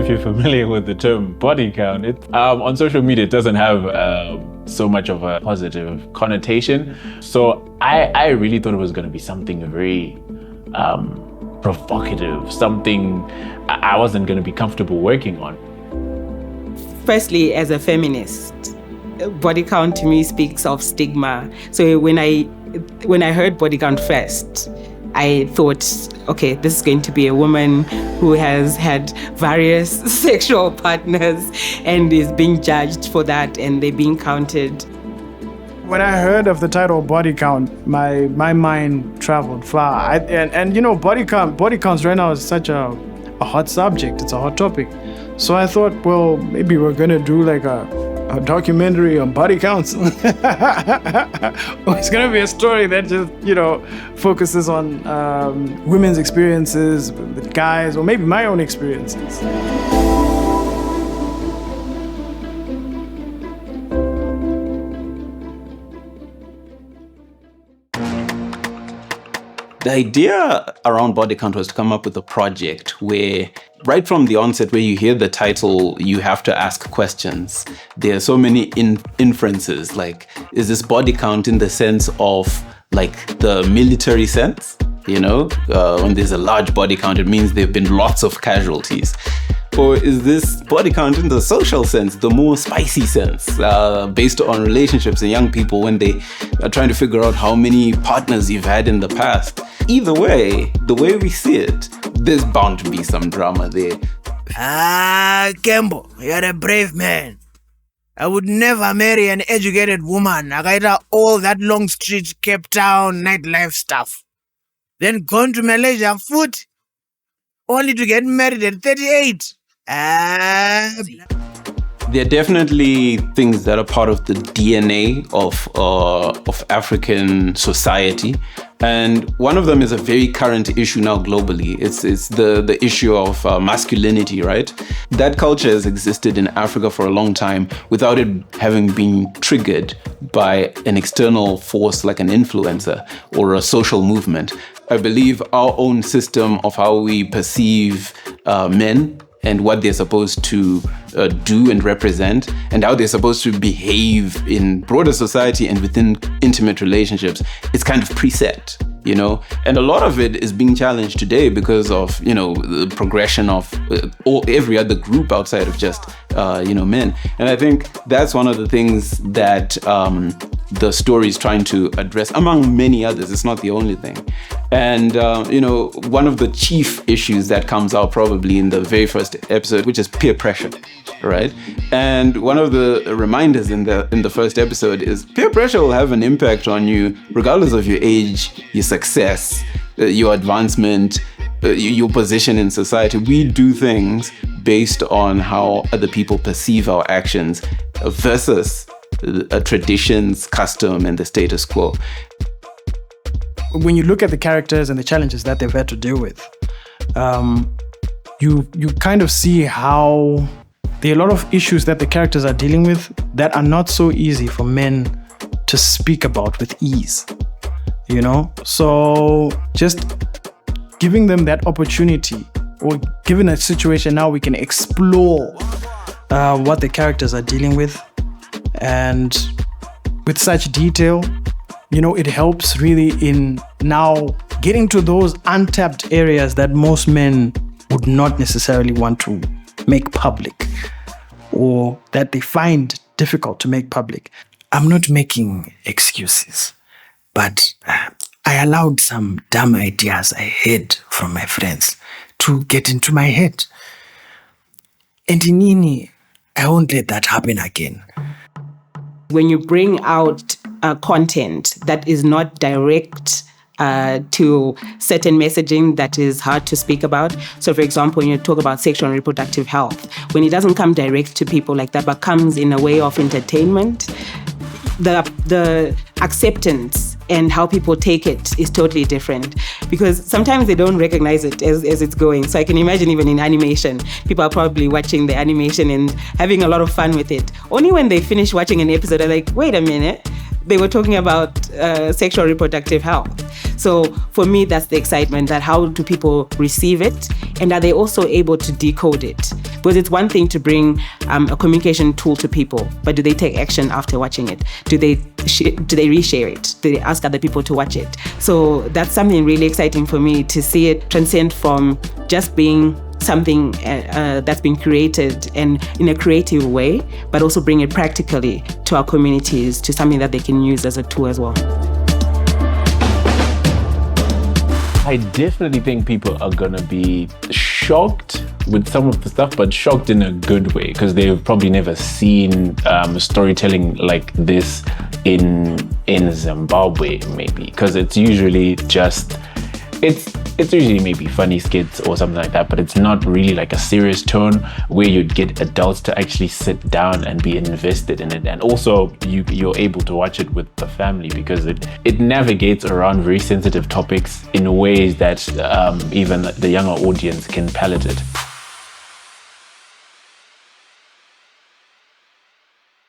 if you're familiar with the term body count, on social media, it doesn't have so much of a positive connotation. So I really thought it was going to be something very provocative, something I wasn't going to be comfortable working on. Firstly, as a feminist, body count to me speaks of stigma. So when I heard body count first, I thought, okay, this is going to be a woman who has had various sexual partners and is being judged for that, and they're being counted. When I heard of the title body count, my mind traveled far. And you know, body counts right now is such a hot subject. It's a hot topic. So I thought, well, maybe we're gonna do like a documentary on body counts. It's gonna be a story that just, you know, focuses on women's experiences with guys, or maybe my own experiences. The idea around body count was to come up with a project where, right from the onset, where you hear the title, you have to ask questions. There are so many inferences, like, is this body count in the sense of like the military sense? You know, when there's a large body count, it means there have been lots of casualties. Or is this body count in the social sense, the more spicy sense, based on relationships and young people when they are trying to figure out how many partners you've had in the past? Either way, the way we see it, there's bound to be some drama there. Kembo, you're a brave man. I would never marry an educated woman. I got all that Long Street, Cape Town, nightlife stuff. Then gone to Malaysia foot, only to get married at 38. There are definitely things that are part of the DNA of African society. And one of them is a very current issue now globally. It's the issue of masculinity, right? That culture has existed in Africa for a long time without it having been triggered by an external force like an influencer or a social movement. I believe our own system of how we perceive men and what they're supposed to do and represent, and how they're supposed to behave in broader society and within intimate relationships, it's kind of preset, you know? And a lot of it is being challenged today because of, you know, the progression of every other group outside of just, men. And I think that's one of the things that the story is trying to address, among many others. It's not the only thing. And, one of the chief issues that comes out probably in the very first episode, which is peer pressure, right? And one of the reminders in the first episode is peer pressure will have an impact on you regardless of your age, your success, your advancement, your position in society. We do things based on how other people perceive our actions versus traditions, custom, and the status quo. When you look at the characters and the challenges that they've had to deal with, you kind of see how there are a lot of issues that the characters are dealing with that are not so easy for men to speak about with ease, you know? So just giving them that opportunity, or given a situation now, we can explore what the characters are dealing with, and with such detail, you know, it helps really in now getting to those untapped areas that most men would not necessarily want to make public, or that they find difficult to make public. I'm not making excuses, but I allowed some dumb ideas I heard from my friends to get into my head. And Inini, I won't let that happen again. When you bring out content that is not direct to certain messaging that is hard to speak about. So, for example, when you talk about sexual and reproductive health, when it doesn't come direct to people like that, but comes in a way of entertainment, the acceptance and how people take it is totally different, because sometimes they don't recognize it as it's going. So I can imagine even in animation, people are probably watching the animation and having a lot of fun with it. Only when they finish watching an episode, they're like, wait a minute, they were talking about sexual reproductive health. So for me, that's the excitement, that how do people receive it? And are they also able to decode it? Because it's one thing to bring a communication tool to people, but do they take action after watching it? Do they reshare it? Do they ask other people to watch it? So that's something really exciting for me, to see it transcend from just being something that's been created and in a creative way, but also bring it practically to our communities, to something that they can use as a tool as well. I definitely think people are gonna be shocked with some of the stuff, but shocked in a good way, because they've probably never seen storytelling like this in Zimbabwe, maybe, because it's usually just it's usually maybe funny skits or something like that, but it's not really like a serious tone where you'd get adults to actually sit down and be invested in it. And also you're able to watch it with the family, because it navigates around very sensitive topics in ways that even the younger audience can palate it.